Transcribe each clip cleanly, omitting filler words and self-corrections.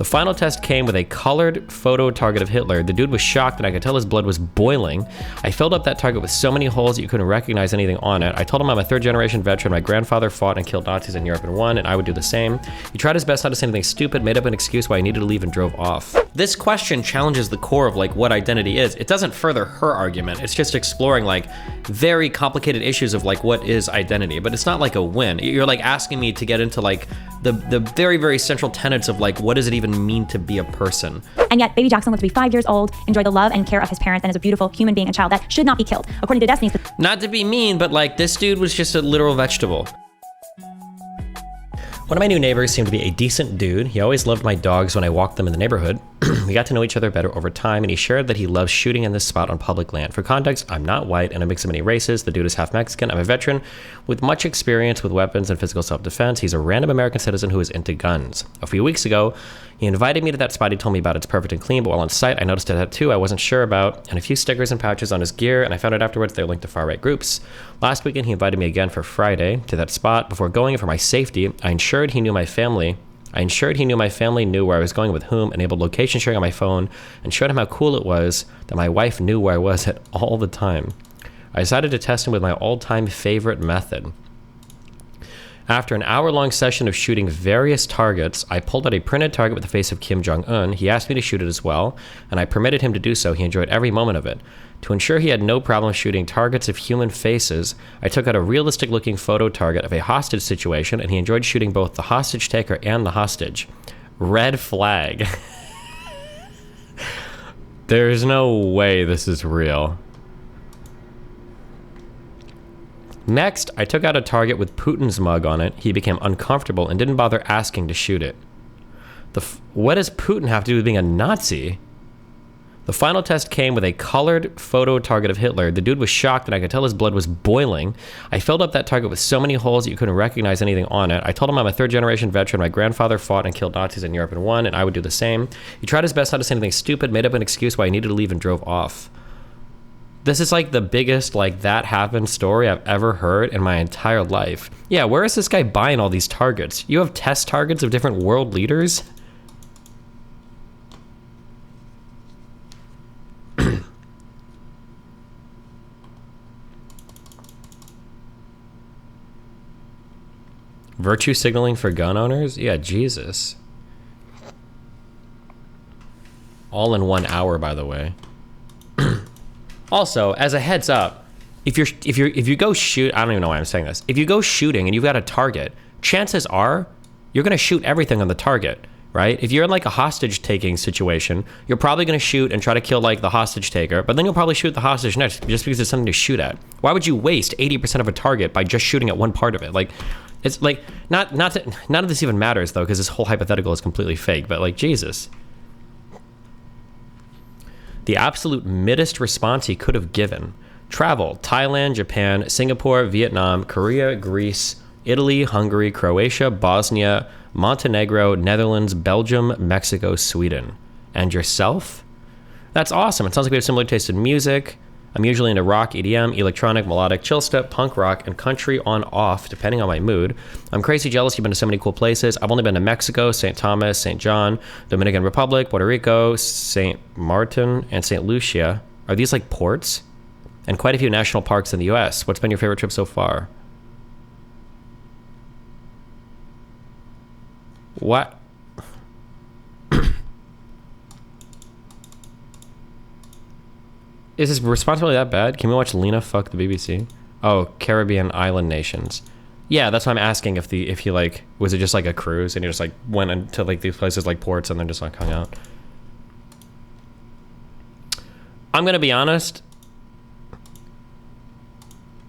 The final test came with a colored photo target of Hitler. The dude was shocked and I could tell his blood was boiling. I filled up that target with so many holes that you couldn't recognize anything on it. I told him I'm a third-generation veteran. My grandfather fought and killed Nazis in Europe and won, and I would do the same. He tried his best not to say anything stupid, made up an excuse why he needed to leave, and drove off. This question challenges the core of like what identity is. It doesn't further her argument. It's just exploring like very complicated issues of like what is identity, but it's not like a win. You're like asking me to get into like the very, very central tenets of like what does it even mean to be a person. And yet baby Jackson lived to be 5 years old, enjoyed the love and care of his parents, and is a beautiful human being and child that should not be killed. According to Destiny's... Not to be mean, but like this dude was just a literal vegetable. One of my new neighbors seemed to be a decent dude. He always loved my dogs when I walked them in the neighborhood. We got to know each other better over time, and he shared that he loves shooting in this spot on public land. For context, I'm not white and a mix of many races. The dude is half Mexican. I'm a veteran with much experience with weapons and physical self-defense. He's a random American citizen who is into guns. A few weeks ago, he invited me to that spot he told me about. It's perfect and clean, but while on site, I noticed a tattoo I wasn't sure about, and a few stickers and pouches on his gear, and I found out afterwards they're linked to far-right groups. Last weekend, he invited me again for Friday to that spot. Before going, for my safety, I ensured he knew my family knew where I was going with whom, enabled location sharing on my phone, and showed him how cool it was that my wife knew where I was at all the time. I decided to test him with my all-time favorite method. After an hour-long session of shooting various targets, I pulled out a printed target with the face of Kim Jong-un. He asked me to shoot it as well, and I permitted him to do so. He enjoyed every moment of it. To ensure he had no problem shooting targets of human faces, I took out a realistic-looking photo target of a hostage situation, and he enjoyed shooting both the hostage taker and the hostage. Red flag. There's no way this is real. Next, I took out a target with Putin's mug on it. He became uncomfortable and didn't bother asking to shoot it. What does Putin have to do with being a Nazi? The final test came with a colored photo target of Hitler. The dude was shocked and I could tell his blood was boiling. I filled up that target with so many holes that you couldn't recognize anything on it. I told him I'm a third-generation veteran. My grandfather fought and killed Nazis in Europe and won, and I would do the same. He tried his best not to say anything stupid, made up an excuse why he needed to leave, and drove off. This is like the biggest like that happened story I've ever heard in my entire life. Yeah, where is this guy buying all these targets? You have test targets of different world leaders? Virtue signaling for gun owners? Yeah, Jesus. All in 1 hour, by the way. Also, as a heads up, if you go shoot, I don't even know why I'm saying this. If you go shooting and you've got a target, chances are you're gonna shoot everything on the target, right? If you're in like a hostage taking situation, you're probably gonna shoot and try to kill like the hostage taker, but then you'll probably shoot the hostage next just because it's something to shoot at. Why would you waste 80% of a target by just shooting at one part of it? Like, it's like, none of this even matters though, because this whole hypothetical is completely fake, but like, Jesus. The absolute middest response he could have given. Travel: Thailand, Japan, Singapore, Vietnam, Korea, Greece, Italy, Hungary, Croatia, Bosnia, Montenegro, Netherlands, Belgium, Mexico, Sweden. And yourself? That's awesome. It sounds like we have similar taste in music. I'm usually into rock, EDM, electronic, melodic, chill step, punk rock, and country on off, depending on my mood. I'm crazy jealous you've been to so many cool places. I've only been to Mexico, St. Thomas, St. John, Dominican Republic, Puerto Rico, St. Martin, and St. Lucia. Are these like ports? And quite a few national parks in the US. What's been your favorite trip so far? What? Is this response really that bad? Can we watch Lena fuck the BBC? Oh, Caribbean island nations. Yeah, that's why I'm asking if he like, was it just like a cruise and he just like went into like these places like ports and then just like hung out? I'm gonna be honest.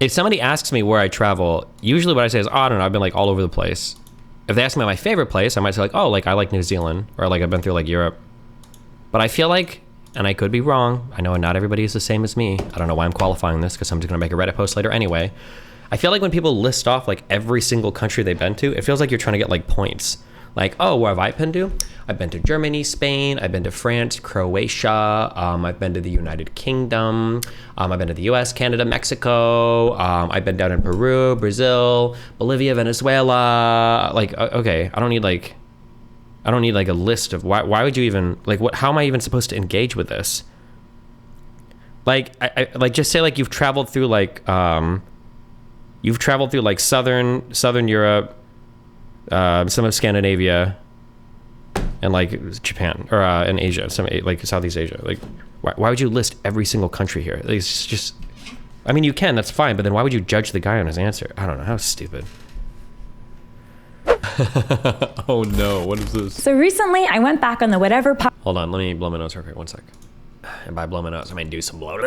If somebody asks me where I travel, usually what I say is, oh, I don't know, I've been like all over the place. If they ask me my favorite place, I might say like, oh, like I like New Zealand, or like I've been through like Europe. But I feel like, and I could be wrong, I know not everybody is the same as me. I don't know why I'm qualifying this because I'm just gonna make a Reddit post later anyway. I feel like when people list off like every single country they've been to, it feels like you're trying to get like points. Like, oh, where have I been to? I've been to Germany, Spain, I've been to France, Croatia, I've been to the United Kingdom, I've been to the US, Canada, Mexico, I've been down in Peru, Brazil, Bolivia, Venezuela. Like, okay, I don't need like, I don't need like a list of why would you even like how am I even supposed to engage with this? Like I like just say like you've traveled through like southern Europe, some of Scandinavia, and like Japan or in Asia, some like Southeast Asia. Like why would you list every single country here? Like, it's just, I mean, you can, that's fine, but then why would you judge the guy on his answer? I don't know, how stupid. Oh no, what is this? So recently I went back on the whatever Hold on, let me blow my nose real quick, 1 sec. And by blow my nose, I mean do some blow.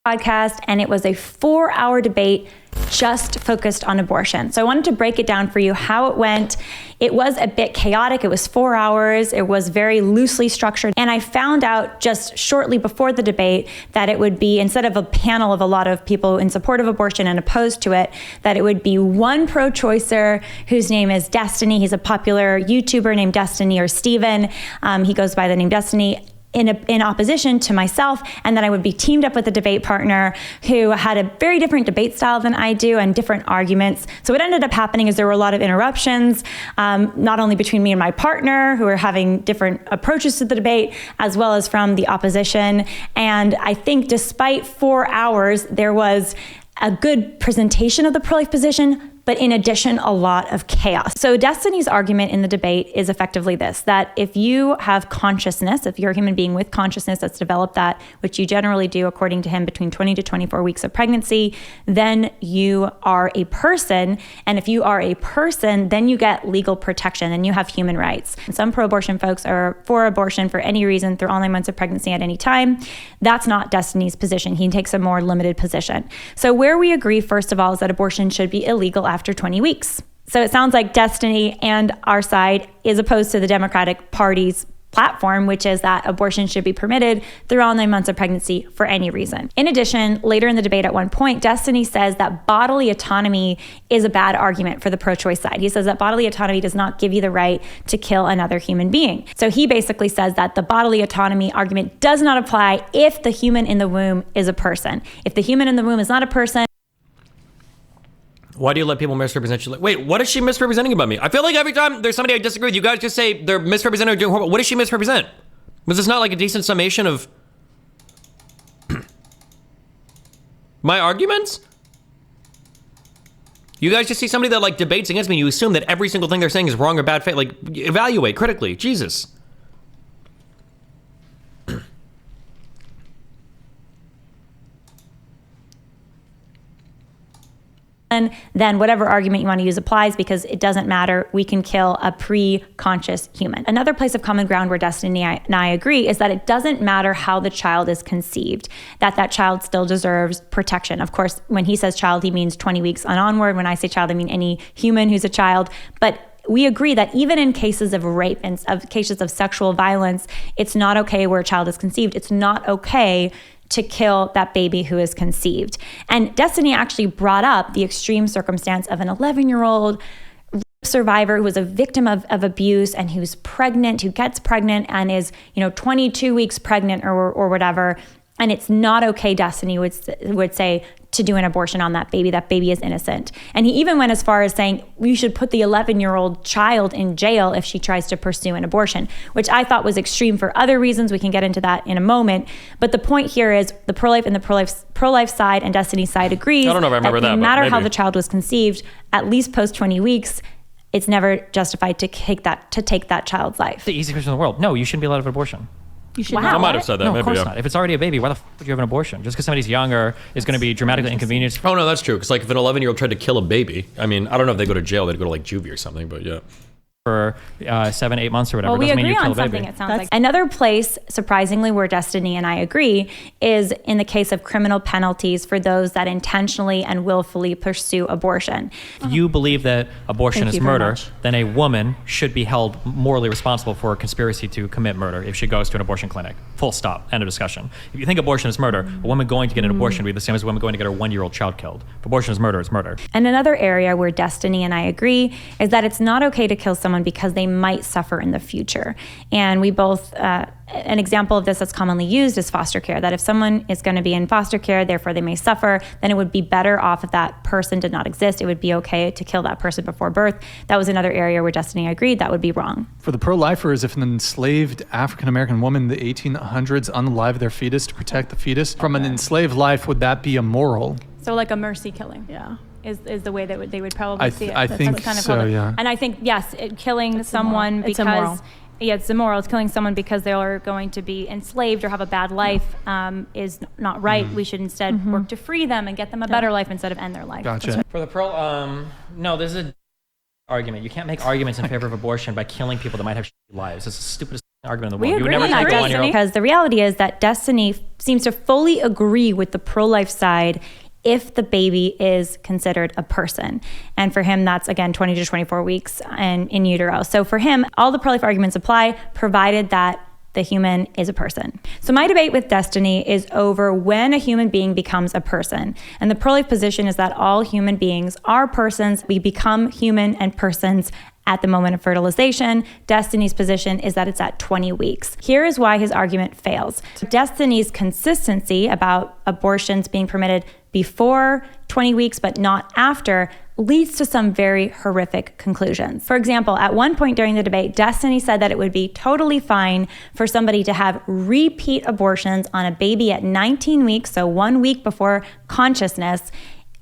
podcast, and it was a 4-hour debate just focused on abortion. So I wanted to break it down for you how it went. It was a bit chaotic. It was 4 hours. It was very loosely structured. And I found out just shortly before the debate that it would be, instead of a panel of a lot of people in support of abortion and opposed to it, that it would be one pro-choicer whose name is Destiny. He's a popular YouTuber named Destiny or Steven. He goes by the name Destiny. In opposition to myself, and then I would be teamed up with a debate partner who had a very different debate style than I do and different arguments. So what ended up happening is there were a lot of interruptions, not only between me and my partner, who were having different approaches to the debate, as well as from the opposition. And I think despite 4 hours, there was a good presentation of the pro-life position, but in addition, a lot of chaos. So Destiny's argument in the debate is effectively this, that if you have consciousness, if you're a human being with consciousness that's developed that, which you generally do according to him between 20 to 24 weeks of pregnancy, then you are a person. And if you are a person, then you get legal protection and you have human rights. And some pro-abortion folks are for abortion for any reason through all 9 months of pregnancy at any time. That's not Destiny's position. He takes a more limited position. So where we agree, first of all, is that abortion should be illegal after 20 weeks. So it sounds like Destiny and our side is opposed to the Democratic Party's platform, which is that abortion should be permitted through all 9 months of pregnancy for any reason. In addition, later in the debate at one point, Destiny says that bodily autonomy is a bad argument for the pro-choice side. He says that bodily autonomy does not give you the right to kill another human being. So he basically says that the bodily autonomy argument does not apply if the human in the womb is a person. If the human in the womb is not a person, why do you let people misrepresent you? Wait, what is she misrepresenting about me? I feel like every time there's somebody I disagree with, you guys just say they're misrepresenting or doing horrible. What does she misrepresent? Was this not like a decent summation of my arguments? You guys just see somebody that like debates against me, you assume that every single thing they're saying is wrong or bad faith. Like, evaluate critically. Jesus. then whatever argument you want to use applies because it doesn't matter. We can kill a pre-conscious human. Another place of common ground where Destiny and I agree is that it doesn't matter how the child is conceived, that child still deserves protection. Of course, when he says child, he means 20 weeks and onward. When I say child, I mean any human who's a child. But we agree that even in cases of rape and of cases of sexual violence, it's not okay where a child is conceived. It's not okay to kill that baby who is conceived. And Destiny actually brought up the extreme circumstance of an 11-year-old survivor who was a victim of abuse and who's pregnant, who gets pregnant and is, 22 weeks pregnant or whatever. And it's not okay, Destiny would say, to do an abortion on that baby. That baby is innocent. And he even went as far as saying we should put the 11-year-old child in jail if she tries to pursue an abortion, which I thought was extreme for other reasons. We can get into that in a moment. But the point here is the pro-life and the pro-life side and Destiny's side agrees I don't know if I remember that, no matter but how maybe. the child was conceived, at least post 20 weeks, it's never justified to take that child's life. The easiest question in the world. No, you shouldn't be allowed to have an abortion. You should I not. might have said that. No, maybe, of course yeah. not. If it's already a baby, why the f would you have an abortion? Just because somebody's younger is going to be dramatically inconvenienced. Oh no, that's true. Because like if an 11-year-old tried to kill a baby, I mean, I don't know if they go to jail, they'd go to like juvie or something, but yeah. For 7-8 months or whatever. Well, we doesn't mean agree you kill on a baby. something, it sounds like. Another place, surprisingly, where Destiny and I agree is in the case of criminal penalties for those that intentionally and willfully pursue abortion. If you believe that abortion Thank is you very murder, much. then a woman should be held morally responsible for a conspiracy to commit murder if she goes to an abortion clinic. Full stop. End of discussion. If you think abortion is murder, a woman going to get an abortion would be the same as a woman going to get her 1-year-old child killed. If abortion is murder, it's murder. And another area where Destiny and I agree is that it's not okay to kill someone someone because they might suffer in the future. And we both, an example of this that's commonly used is foster care, that if someone is going to be in foster care, therefore they may suffer, then it would be better off if that person did not exist. It would be okay to kill that person before birth. That was another area where Destiny agreed that would be wrong. For the pro-lifers, if an enslaved African-American woman in the 1800s unalived their fetus to protect the fetus from an enslaved life, would that be immoral? So like a mercy killing. Yeah. Is the way that they would probably see it. I That's think what's kind of so, called it. yeah. And I think, yes, killing someone immoral. It's because... immoral. Yeah, it's immoral. It's killing someone because they are going to be enslaved or have a bad life is not right. We should instead work to free them and get them a better life instead of end their life. Gotcha. For the pro, no, this is a argument. You can't make arguments in favor of abortion by killing people that might have shitty lives. It's the stupidest argument in the world. You would never on take a that, 1-year-old. Destiny, because the reality is that Destiny seems to fully agree with the pro-life side if the baby is considered a person. And for him, that's, again, 20 to 24 weeks and in utero. So for him, all the pro-life arguments apply, provided that the human is a person. So my debate with Destiny is over when a human being becomes a person. And the pro-life position is that all human beings are persons. We become human and persons at the moment of fertilization. Destiny's position is that it's at 20 weeks. Here is why his argument fails. Destiny's consistency about abortions being permitted before 20 weeks but not after leads to some very horrific conclusions. For example, at one point during the debate, Destiny said that it would be totally fine for somebody to have repeat abortions on a baby at 19 weeks, so 1 week before consciousness,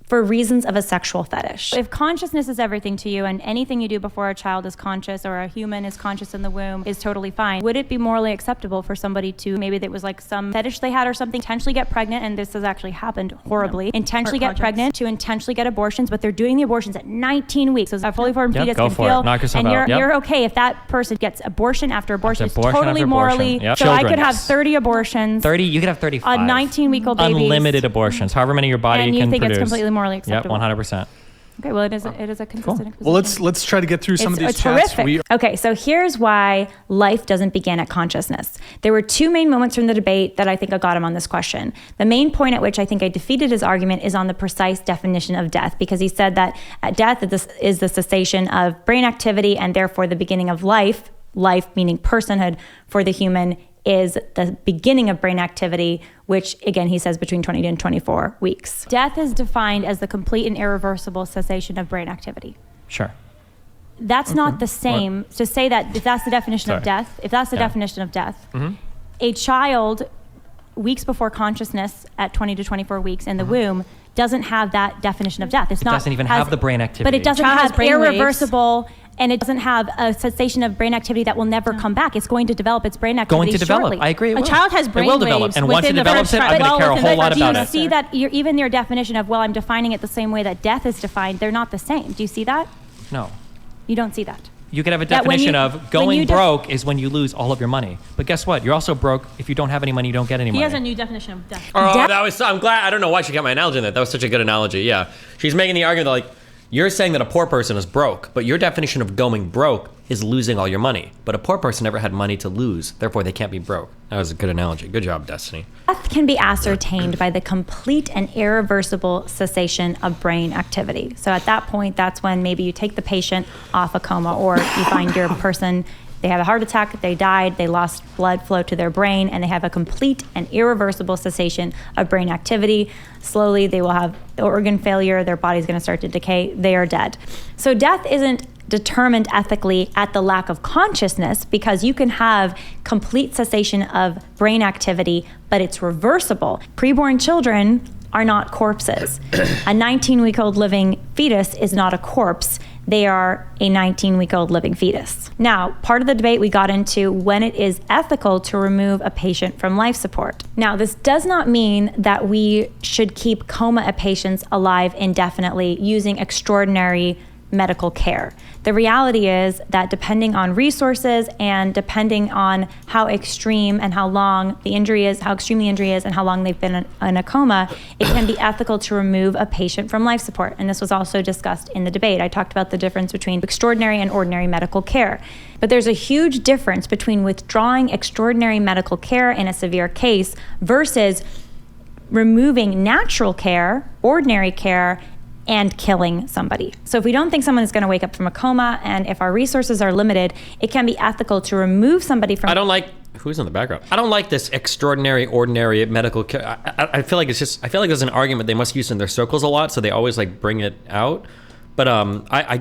for reasons of a sexual fetish. If consciousness is everything to you and anything you do before a child is conscious or a human is conscious in the womb is totally fine, would it be morally acceptable for somebody to, maybe that was like some fetish they had or something, intentionally get pregnant, and this has actually happened horribly, intentionally get pregnant to intentionally get abortions, but they're doing the abortions at 19 weeks. So a fully formed fetus go can for it. feel, Knock yourself and out. you're okay if that person gets abortion after abortion. It's abortion totally after morally, abortion. Yep. so I Children, could have yes. 30 abortions 30, you could have 35. on 19-week-old babies. Unlimited abortions, however many your body And you can think produce. it's completely morally acceptable? Yep, 100%. Okay, well, it is a consistent Well, let's try to get through some of these it's chats. horrific. Okay, so here's why life doesn't begin at consciousness. There were two main moments from the debate that I think I got him on this question. The main point at which I think I defeated his argument is on the precise definition of death, because he said that at death is the cessation of brain activity and therefore the beginning of life, life meaning personhood for the human, is the beginning of brain activity, which again, he says between 20 and 24 weeks. Death is defined as the complete and irreversible cessation of brain activity. Sure. That's not the same to say that if that's the definition of death, if that's the definition of death, a child weeks before consciousness at 20 to 24 weeks in the womb doesn't have that definition of death. It's not doesn't even have the brain activity. But it doesn't Child has have brain waves. irreversible, and it doesn't have a cessation of brain activity that will never come back. It's going to develop its brain activity Going to develop. shortly. I agree. It A will. child has brain It will develop. waves And once it within the develops first it, I'm going to care a whole lot do about you it. see that even your definition of, well, I'm defining it the same way that death is defined, they're not the same. Do you see that? No. You don't see that. You could have a That when definition you- of when going you broke is when you lose all of your money. But guess what? You're also broke if you don't have any money, you don't get any He money. has a new definition of death. Oh, Death- that was. I'm glad. I don't know why she got my analogy in that. That was such a good analogy. Yeah, she's making the argument that like you're saying that a poor person is broke, but your definition of going broke is losing all your money. But a poor person never had money to lose, therefore they can't be broke. That was a good analogy. Good job, Destiny. Death can be ascertained by the complete and irreversible cessation of brain activity. So at that point, that's when maybe you take the patient off a coma, or you find your person, they have a heart attack, they died, they lost blood flow to their brain, and they have a complete and irreversible cessation of brain activity. Slowly, they will have organ failure, their body's going to start to decay, they are dead. So death isn't determined ethically at the lack of consciousness, because you can have complete cessation of brain activity, but it's reversible. Preborn children are not corpses. A 19-week-old living fetus is not a corpse. They are a 19-week-old living fetus. Now, part of the debate we got into when it is ethical to remove a patient from life support. Now, this does not mean that we should keep coma patients alive indefinitely using extraordinary medical care. The reality is that depending on resources and depending on how extreme and how long the injury is, how extreme the injury is and how long they've been in a coma, it can be ethical to remove a patient from life support. And this was also discussed in the debate. I talked about the difference between extraordinary and ordinary medical care. But there's a huge difference between withdrawing extraordinary medical care in a severe case versus removing natural care, ordinary care, and killing somebody. So if we don't think someone is going to wake up from a coma, and if our resources are limited, it can be ethical to remove somebody from... I don't like... Who's in the background? I don't like this extraordinary, ordinary medical care. I feel like it's just... I feel like there's an argument they must use in their circles a lot, so they always like bring it out. But I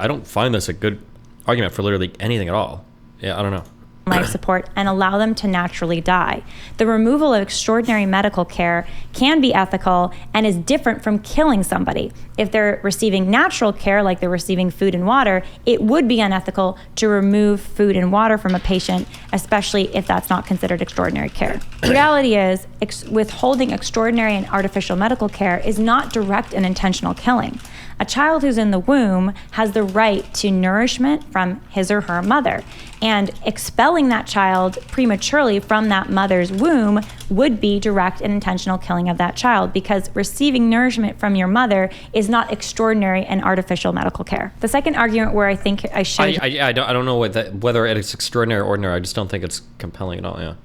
don't find this a good argument for literally anything at all. Yeah, I don't know. Life support and allow them to naturally die. The removal of extraordinary medical care can be ethical and is different from killing somebody. If they're receiving natural care, like they're receiving food and water, it would be unethical to remove food and water from a patient, especially if that's not considered extraordinary care. The reality is, withholding extraordinary and artificial medical care is not direct and intentional killing. A child who's in the womb has the right to nourishment from his or her mother, and expelling that child prematurely from that mother's womb would be direct and intentional killing of that child, because receiving nourishment from your mother is not extraordinary and artificial medical care. The second argument where I think I should... I don't know whether it's extraordinary or ordinary. I just don't think it's compelling at all, yeah.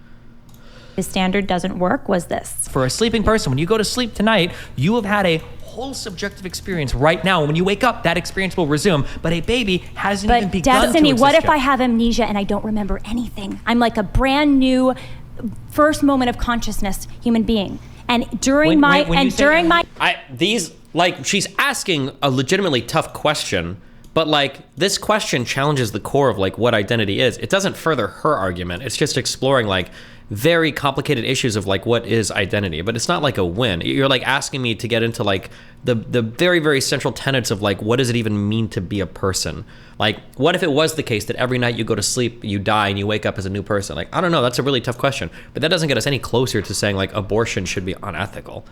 The standard doesn't work was this. For a sleeping person, when you go to sleep tonight, you have had a whole subjective experience right now. When you wake up, that experience will resume, but a baby hasn't even begun to Destiny, exist what if yet. I have amnesia and I don't remember anything? I'm like a brand new first moment of consciousness human being. And she's asking a legitimately tough question, but like this question challenges the core of like what identity is. It doesn't further her argument. It's just exploring like very complicated issues of like what is identity, but it's not like a win. You're like asking me to get into like the very, very central tenets of like what does it even mean to be a person? Like what if it was the case that every night you go to sleep, you die and you wake up as a new person? Like I don't know, that's a really tough question, but that doesn't get us any closer to saying like abortion should be unethical.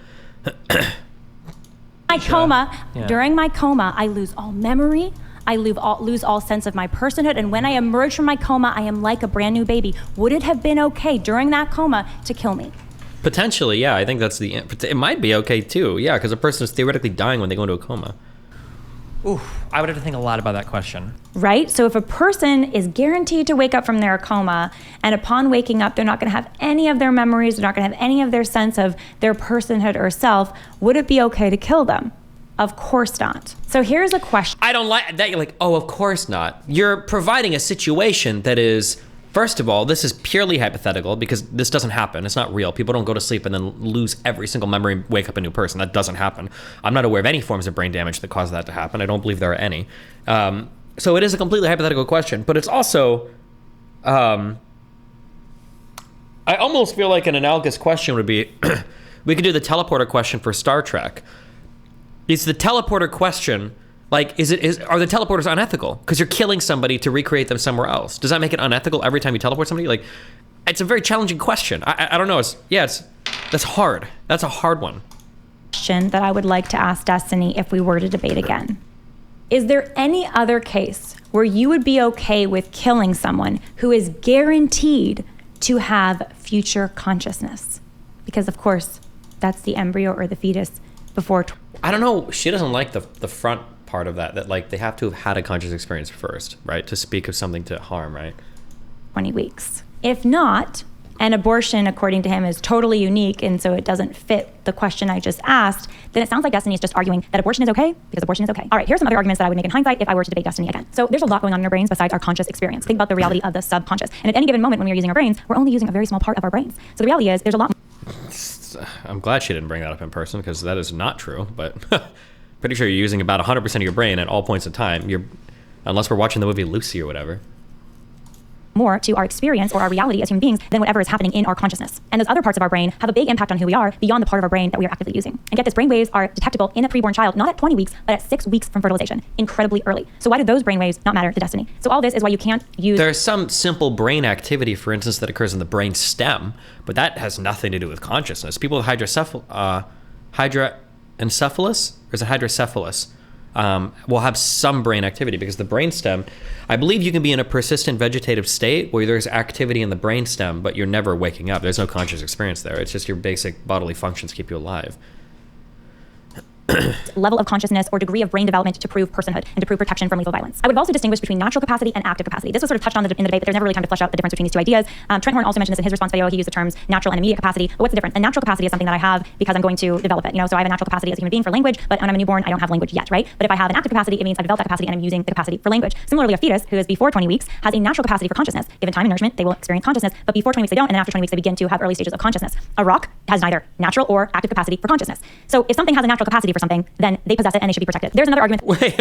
During my coma, I lose all memory. I lose all sense of my personhood, and when I emerge from my coma, I am like a brand new baby. Would it have been okay during that coma to kill me? Potentially, yeah. I think that's it might be okay too, yeah, because a person is theoretically dying when they go into a coma. Oof, I would have to think a lot about that question. Right? So if a person is guaranteed to wake up from their coma, and upon waking up, they're not going to have any of their memories, they're not going to have any of their sense of their personhood or self, would it be okay to kill them? Of course not. So here's a question. I don't like that. You're like, oh, of course not. You're providing a situation that is, first of all, this is purely hypothetical because this doesn't happen. It's not real. People don't go to sleep and then lose every single memory and wake up a new person. That doesn't happen. I'm not aware of any forms of brain damage that cause that to happen. I don't believe there are any. So it is a completely hypothetical question, but it's also, I almost feel like an analogous question would be, we could do the teleporter question for Star Trek. Is the teleporter question, like, are the teleporters unethical? Because you're killing somebody to recreate them somewhere else. Does that make it unethical every time you teleport somebody? Like, it's a very challenging question. I don't know. That's hard. That's a hard one. Question that I would like to ask Destiny if we were to debate again. Is there any other case where you would be okay with killing someone who is guaranteed to have future consciousness? Because, of course, that's the embryo or the fetus before... I don't know. She doesn't like the front part of that like they have to have had a conscious experience first, right? To speak of something to harm, right? 20 weeks. If not, an abortion, according to him, is totally unique, and so it doesn't fit the question I just asked, then it sounds like Destiny is just arguing that abortion is okay because abortion is okay. All right, here's some other arguments that I would make in hindsight if I were to debate Destiny again. So there's a lot going on in our brains besides our conscious experience. Think about the reality of the subconscious. And at any given moment when we are using our brains, we're only using a very small part of our brains. So the reality is there's a lot... I'm glad she didn't bring that up in person because that is not true, but pretty sure you're using about 100% of your brain at all points in time. Unless we're watching the movie Lucy or whatever. More to our experience or our reality as human beings than whatever is happening in our consciousness. And those other parts of our brain have a big impact on who we are beyond the part of our brain that we are actively using. And get this, brain waves are detectable in a preborn child, not at 20 weeks, but at 6 weeks from fertilization, incredibly early. So why do those brain waves not matter to Destiny? So all this is why you can't use... There's some simple brain activity, for instance, that occurs in the brain stem, but that has nothing to do with consciousness. People with hydroencephalus, or is it hydrocephalus? Will have some brain activity because the brainstem, I believe you can be in a persistent vegetative state where there's activity in the brainstem, but you're never waking up. There's no conscious experience there. It's just your basic bodily functions keep you alive. level of consciousness or degree of brain development to prove personhood and to prove protection from lethal violence. I would have also distinguished between natural capacity and active capacity. This was sort of touched on in the debate, but there's never really time to flesh out the difference between these two ideas. Trent Horn also mentioned this in his response video. He used the terms natural and immediate capacity. But what's the difference? A natural capacity is something that I have because I'm going to develop it. So I have a natural capacity as a human being for language, but when I'm a newborn, I don't have language yet, right? But if I have an active capacity, it means I've developed that capacity and I'm using the capacity for language. Similarly, a fetus who is before 20 weeks has a natural capacity for consciousness. Given time and nourishment, they will experience consciousness, but before 20 weeks they don't, and then after 20 weeks they begin to have early stages of consciousness. A rock has neither natural or active capacity for consciousness. So if something has a natural capacity for something, then they possess it and they should be protected. There's another argument. Wait,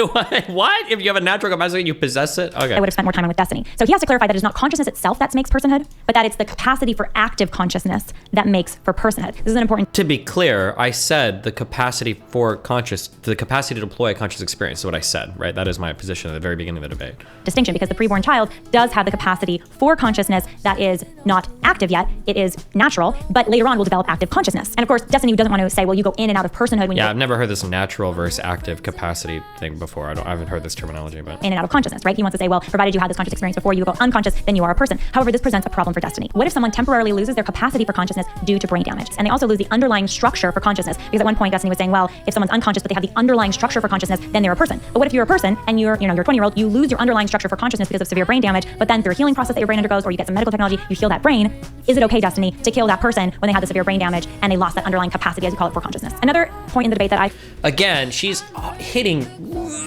what? If you have a natural capacity, you possess it? Okay. I would have spent more time on with Destiny. So he has to clarify that it's not consciousness itself that makes personhood, but that it's the capacity for active consciousness that makes for personhood. This is an important. To be clear, I said the capacity to deploy a conscious experience is what I said, right? That is my position at the very beginning of the debate. Distinction, because the preborn child does have the capacity for consciousness that is not active yet. It is natural, but later on will develop active consciousness. And of course, Destiny doesn't want to say, well, you go in and out of personhood when you I've never heard this natural versus active capacity thing before. I haven't heard this terminology, but in and out of consciousness, right? He wants to say, well, provided you had this conscious experience before you go unconscious, then you are a person. However, this presents a problem for Destiny. What if someone temporarily loses their capacity for consciousness due to brain damage? And they also lose the underlying structure for consciousness. Because at one point, Destiny was saying, well, if someone's unconscious, but they have the underlying structure for consciousness, then they're a person. But what if you're a person and you're a 20-year-old, you lose your underlying structure for consciousness because of severe brain damage, but then through a healing process that your brain undergoes, or you get some medical technology, you heal that brain. Is it okay, Destiny, to kill that person when they had the severe brain damage and they lost that underlying capacity, as you call it, for consciousness? Another point in the debate that again, she's hitting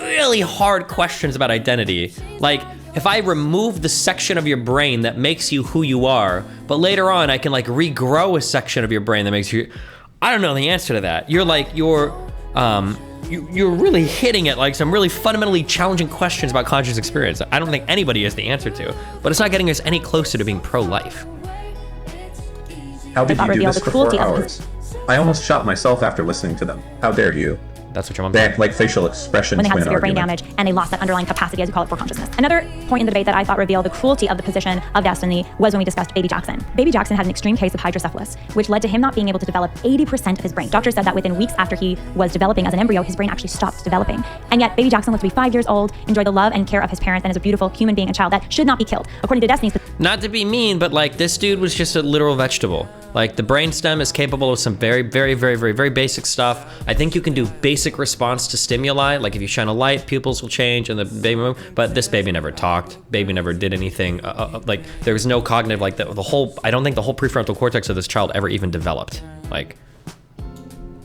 really hard questions about identity. Like, if I remove the section of your brain that makes you who you are, but later on I can like regrow a section of your brain that makes you, I don't know the answer to that. You're really hitting at like some really fundamentally challenging questions about conscious experience. I don't think anybody has the answer to, but it's not getting us any closer to being pro-life. How did you do this for 4 hours? I almost shot myself after listening to them. How dare you? That's what your mom They said. act like facial expressions when they had when severe brain argument. damage and they lost that underlying capacity, as you call it, for consciousness. Another point in the debate that I thought revealed the cruelty of the position of Destiny was when we discussed Baby Jackson. Baby Jackson had an extreme case of hydrocephalus, which led to him not being able to develop 80% of his brain. Doctors said that within weeks after he was developing as an embryo, his brain actually stopped developing. And yet Baby Jackson lived to be 5 years old, enjoyed the love and care of his parents, and is a beautiful human being, a child that should not be killed. According to Destiny's. Not to be mean, but like this dude was just a literal vegetable. Like the brainstem is capable of some very, very, very, very, very basic stuff. I think you can do basic response to stimuli. Like if you shine a light, pupils will change and the baby move. But this baby never talked. Baby never did anything. Like there was no cognitive, like the whole, I don't think the whole prefrontal cortex of this child ever even developed. Like.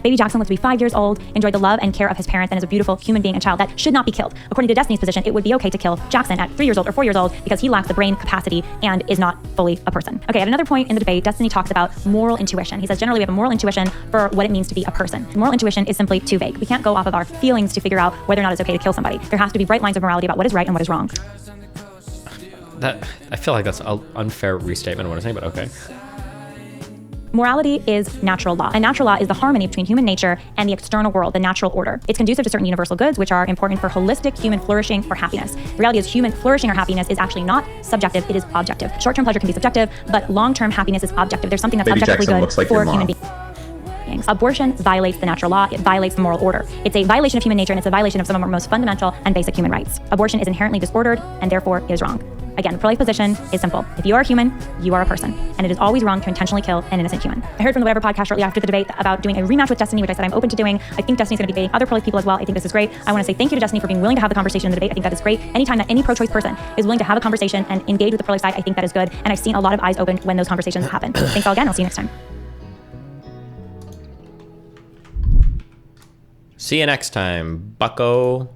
Baby Jackson lived to be 5 years old, enjoyed the love and care of his parents, and is a beautiful human being, a child that should not be killed. According to Destiny's position, it would be okay to kill Jackson at 3 years old or 4 years old because he lacks the brain capacity and is not fully a person. Okay, at another point in the debate, Destiny talks about moral intuition. He says generally we have a moral intuition for what it means to be a person. Moral intuition is simply too vague. We can't go off of our feelings to figure out whether or not it's okay to kill somebody. There has to be bright lines of morality about what is right and what is wrong. That, I feel like that's an unfair restatement of what I'm saying, but okay. Morality is natural law, and natural law is the harmony between human nature and the external world, the natural order. It's conducive to certain universal goods, which are important for holistic human flourishing or happiness. The reality is human flourishing or happiness is actually not subjective, it is objective. Short-term pleasure can be subjective, but long-term happiness is objective. There's something that's Baby objectively Jackson good looks like for your mom. human beings. Abortion violates the natural law, it violates the moral order. It's a violation of human nature, and it's a violation of some of our most fundamental and basic human rights. Abortion is inherently disordered, and therefore is wrong. Again, the pro-life position is simple. If you are a human, you are a person. And it is always wrong to intentionally kill an innocent human. I heard from the Whatever podcast shortly after the debate about doing a rematch with Destiny, which I said I'm open to doing. I think Destiny's going to be debating other pro-life people as well. I think this is great. I want to say thank you to Destiny for being willing to have the conversation in the debate. I think that is great. Anytime that any pro-choice person is willing to have a conversation and engage with the pro-life side, I think that is good. And I've seen a lot of eyes opened when those conversations happen. Thanks all again. I'll see you next time. See you next time, bucko.